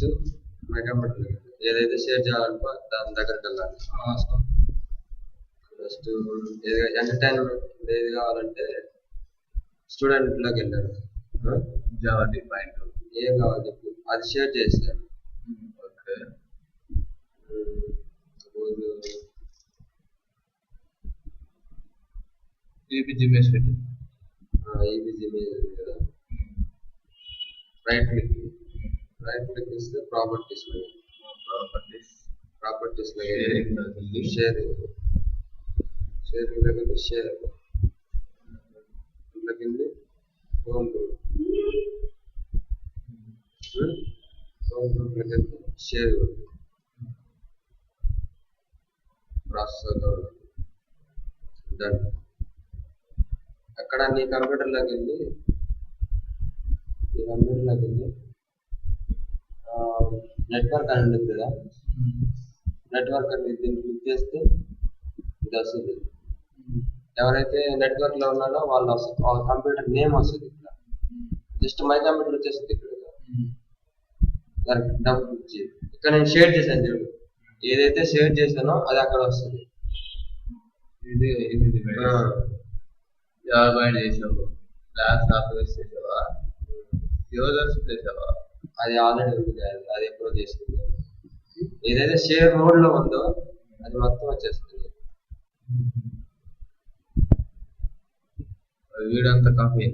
First my computer ఏదైతే share చేయాలనుకో దాని దగ్గరికి వెళ్ళాలి. ఫస్ట్ ఎంటర్టైన్మెంట్ ఏది కావాలంటే స్టూడెంట్ లోకి వెళ్ళాను. జావా డిఫైన్ ఏం కావాలి చెప్పు, అది షేర్ చేశాను. ఓకే ఈబీజీఎస్ పెట్టు. ఈబీజీ కదా, రైట్ క్లిక్ ఇస్తే ప్రాపర్టీస్ లో షేరింగ్ దగ్గర హోమ్ గ్రూప్ దగ్గర షేర్ ప్రాసెసర్ డన్. అక్కడ నీ కంప్యూటర్లోకి వెళ్ళి నెట్వర్క్ అని ఉంటుంది కదా, నెట్వర్క్ అని దీన్ని క్లిక్ చేస్తే ఇది వస్తుంది. ఎవరైతే నెట్వర్క్ లో ఉన్నారో వాళ్ళ కంప్యూటర్ నేమ్ వస్తుంది. ఇక్కడ జస్ట్ మై కంప్యూటర్ వచ్చేస్తుంది. ఇక్కడ దానికి డబ్బు ఇచ్చి ఇక్కడ నేను షేర్ చేశాను చూడు, ఏదైతే షేర్ చేశానో అది అక్కడ వస్తుంది. జావా చేసావు, క్లాస్ ఆపరేట్ చేసావా, యూజర్స్ చేసావా? అది ఆల్రెడీ ఉంది కదా, అది ఎప్పుడో చేస్తుంది. ఏదైతే షేర్ మోడ్ లో ఉందో అది మొత్తం వచ్చేస్తుంది. వీడంతా కంపెనీ